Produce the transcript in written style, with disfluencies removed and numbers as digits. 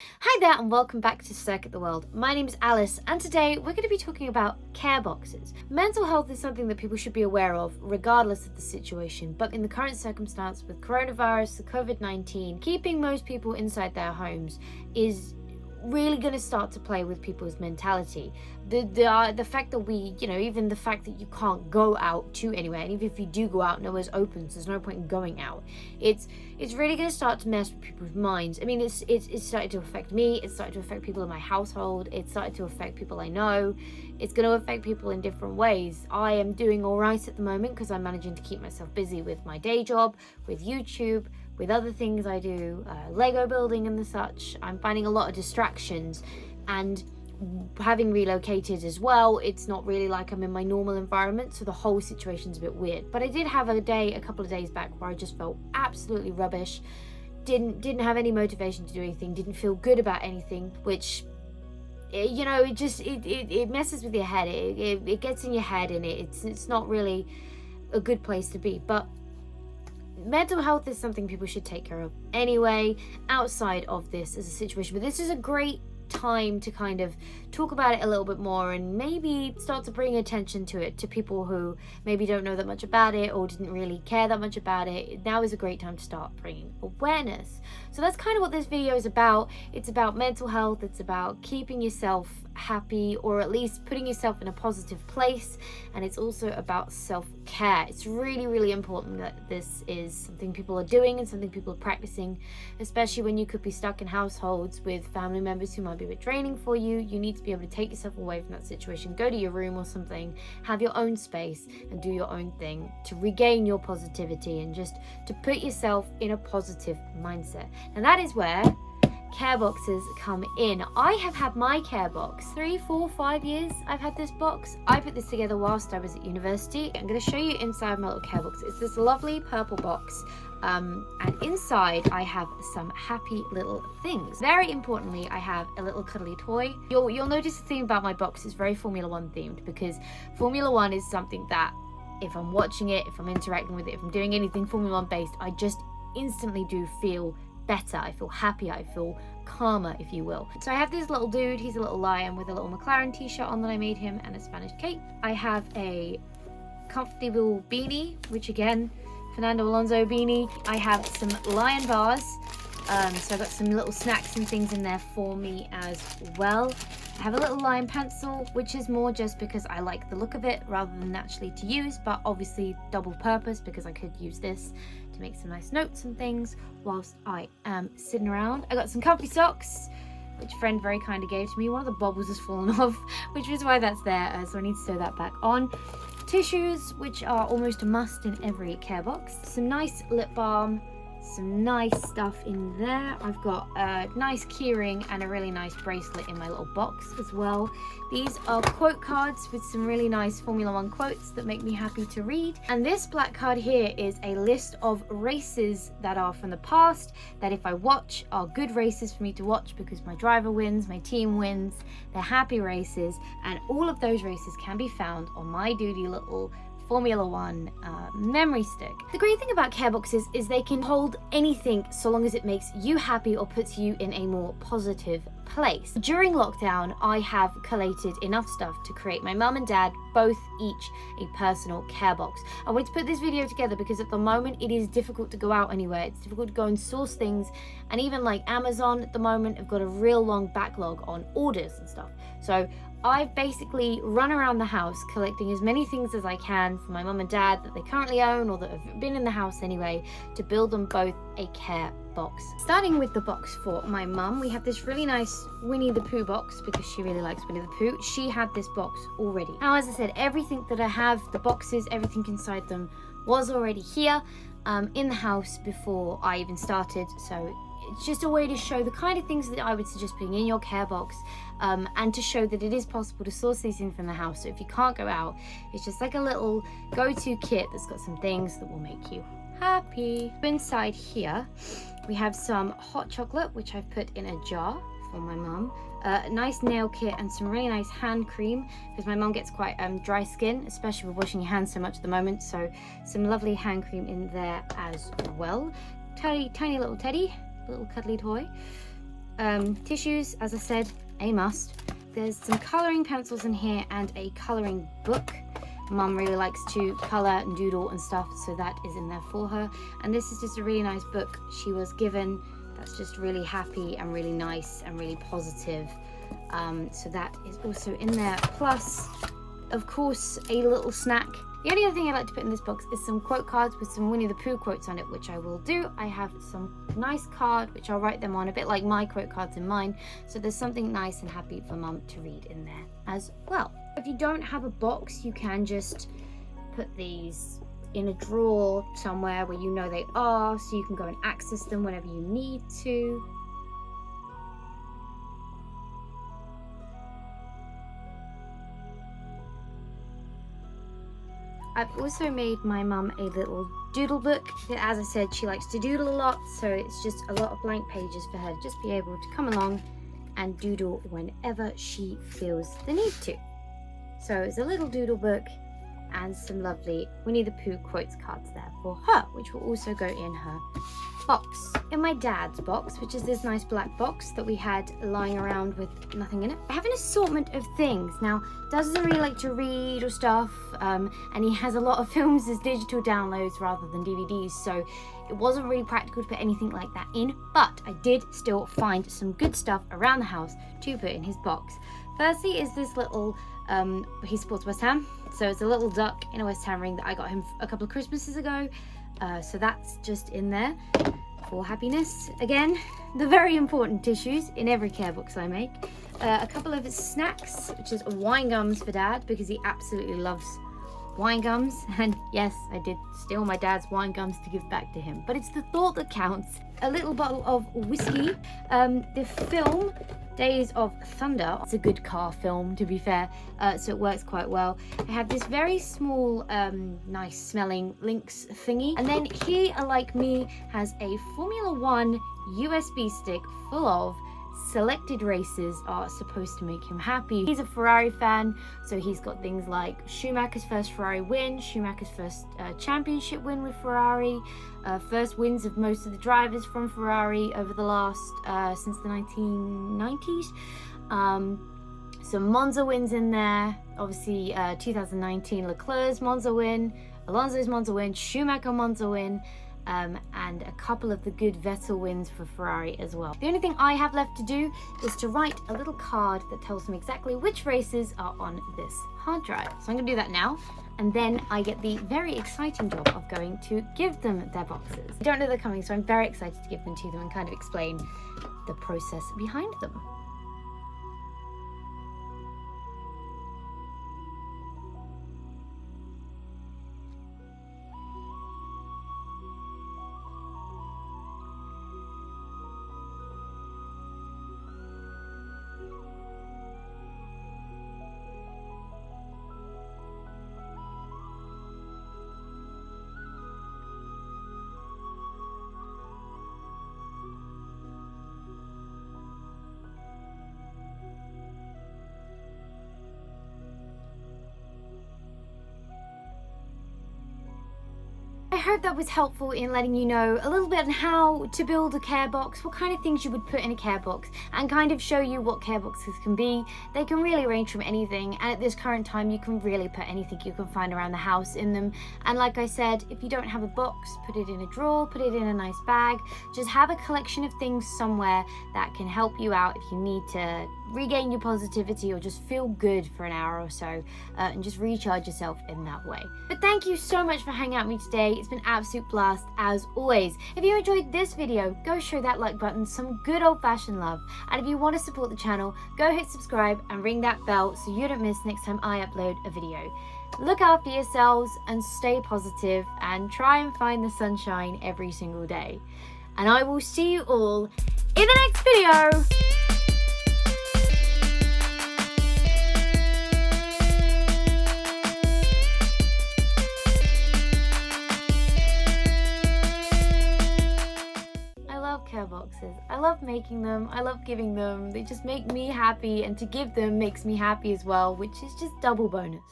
Hi there and welcome back to Circuit the World. My name is Alice and today we're going to be talking about care boxes. Mental health is something that people should be aware of regardless of the situation, but in the current circumstance with coronavirus, the COVID-19, keeping most people inside their homes is really going to start to play with people's mentality. The fact that even the fact that you can't go out to anywhere, and even if you do go out, nowhere's open, so there's no point in going out. It's really going to start to mess with people's minds. I mean, it's started to affect me. It's started to affect people in my household. It's started to affect people I know. It's going to affect people in different ways. I am doing all right at the moment because I'm managing to keep myself busy with my day job, with YouTube, with other things I do, Lego building and the such. I'm finding a lot of distractions, and having relocated as well, it's not really like I'm in my normal environment, so the whole situation's a bit weird. But I did have a couple of days back where I just felt absolutely rubbish, didn't have any motivation to do anything, didn't feel good about anything, which it messes with your head. It gets in your head, and it's not really a good place to be. But mental health is something people should take care of anyway, outside of this as a situation. But this is a great time to kind of talk about it a little bit more and maybe start to bring attention to it to people who maybe don't know that much about it or didn't really care that much about it. Now is a great time to start bringing awareness. So that's kind of what this video is about. It's about mental health. It's about keeping yourself happy, or at least putting yourself in a positive place, and it's also about self-care. It's really, really important that this is something people are doing and something people are practicing, especially when you could be stuck in households with family members who might be a bit draining for you. You need to be able to take yourself away from that situation, go to your room or something, have your own space and do your own thing to regain your positivity and just to put yourself in a positive mindset. And that is where care boxes come in. I have had my care box 3, 4, 5 years. I've had this box. I put this together whilst I was at university. I'm going to show you inside my little care box. It's this lovely purple box, and inside I have some happy little things. Very importantly, I have a little cuddly toy. You'll notice the theme about my box is very Formula One themed, because Formula One is something that if I'm watching it, if I'm interacting with it, if I'm doing anything Formula One based, I just instantly do feel better. I feel happier, I feel calmer, if you will. So I have this little dude, he's a little lion with a little McLaren t-shirt on that I made him and a Spanish cape. I have a comfortable beanie, which again, Fernando Alonso beanie. I have some lion bars, so I've got some little snacks and things in there for me as well. I have a little lion pencil, which is more just because I like the look of it rather than naturally to use, but obviously double purpose because I could use this to make some nice notes and things whilst I am sitting around. I got some comfy socks, which a friend very kindly gave to me. One of the bobbles has fallen off, which is why that's there, so I need to sew that back on. Tissues, which are almost a must in every care box. Some nice lip balm, some nice stuff in there. I've got a nice keyring and a really nice bracelet in my little box as well. These are quote cards with some really nice Formula One quotes that make me happy to read. And this black card here is a list of races that are from the past, that if I watch are good races for me to watch because my driver wins, my team wins, they're happy races, and all of those races can be found on my duty little Formula One memory stick. The great thing about care boxes is they can hold anything so long as it makes you happy or puts you in a more positive place. During lockdown, I have collated enough stuff to create my mum and dad both each a personal care box. I wanted to put this video together because at the moment it is difficult to go out anywhere. It's difficult to go and source things, and even like Amazon at the moment have got a real long backlog on orders and stuff. So I've basically run around the house collecting as many things as I can for my mum and dad that they currently own or that have been in the house anyway, to build them both a care box. Starting with the box for my mum, we have this really nice Winnie the Pooh box because she really likes Winnie the Pooh. She had this box already. Now, as I said, everything that I have, the boxes, everything inside them was already here in the house before I even started. So it's just a way to show the kind of things that I would suggest putting in your care box, and to show that it is possible to source these in from the house. So if you can't go out, it's just like a little go-to kit that's got some things that will make you happy. Inside here, we have some hot chocolate, which I've put in a jar for my mum. A nice nail kit and some really nice hand cream because my mum gets quite dry skin, especially with washing your hands so much at the moment. So some lovely hand cream in there as well. Tiny little teddy, little cuddly toy. Tissues, as I said, a must. There's some colouring pencils in here and a colouring book. Mum really likes to colour and doodle and stuff, so that is in there for her. And this is just a really nice book she was given that's just really happy and really nice and really positive. So that is also in there. Plus, of course, a little snack. The only other thing I like to put in this box is some quote cards with some Winnie the Pooh quotes on it, which I will do. I have some nice card, which I'll write them on, a bit like my quote cards in mine. So there's something nice and happy for Mum to read in there as well. If you don't have a box, you can just put these in a drawer somewhere where you know they are, so you can go and access them whenever you need to. I've also made my mum a little doodle book. As I said, she likes to doodle a lot, so it's just a lot of blank pages for her to just be able to come along and doodle whenever she feels the need to. So it's a little doodle book and some lovely Winnie the Pooh quotes cards there for her, which will also go in her box. In my dad's box, which is this nice black box that we had lying around with nothing in it, I have an assortment of things. Now, Dad doesn't really like to read or stuff, and he has a lot of films as digital downloads rather than DVDs, so it wasn't really practical to put anything like that in, but I did still find some good stuff around the house to put in his box. Firstly is this little, he supports West Ham, so it's a little duck in a West Ham ring that I got him a couple of Christmases ago. So that's just in there for happiness. Again, the very important tissues in every care box I make. A couple of snacks, which is wine gums for Dad because he absolutely loves wine gums. And yes, I did steal my dad's wine gums to give back to him, but it's the thought that counts. A little bottle of whiskey. The film Days of Thunder. It's a good car film, to be fair, so it works quite well. I have this very small, nice smelling Lynx thingy. And then he, like me, has a Formula One USB stick full of selected races are supposed to make him happy. He's a Ferrari fan, so he's got things like Schumacher's first Ferrari win, Schumacher's first championship win with Ferrari, first wins of most of the drivers from Ferrari over the last, since the 1990s. Some Monza wins in there, obviously 2019 Leclerc's Monza win, Alonso's Monza win, Schumacher Monza win, and a couple of the good Vettel wins for Ferrari as well. The only thing I have left to do is to write a little card that tells them exactly which races are on this hard drive. So I'm going to do that now, and then I get the very exciting job of going to give them their boxes. I don't know they're coming, so I'm very excited to give them to them and kind of explain the process behind them. I hope that was helpful in letting you know a little bit on how to build a care box, what kind of things you would put in a care box, and kind of show you what care boxes can be. They can really range from anything, and at this current time you can really put anything you can find around the house in them. And like I said, if you don't have a box, put it in a drawer, put it in a nice bag. Just have a collection of things somewhere that can help you out if you need to regain your positivity or just feel good for an hour or so, and just recharge yourself in that way. But thank you so much for hanging out with me today. It's been an absolute blast as always. If you enjoyed this video, go show that like button some good old-fashioned love, and if you want to support the channel, go hit subscribe and ring that bell so you don't miss next time I upload a video. Look after yourselves and stay positive, and try and find the sunshine every single day. And I will see you all in the next video. Care boxes. I love making them. I love giving them. They just make me happy, and to give them makes me happy as well, which is just double bonus.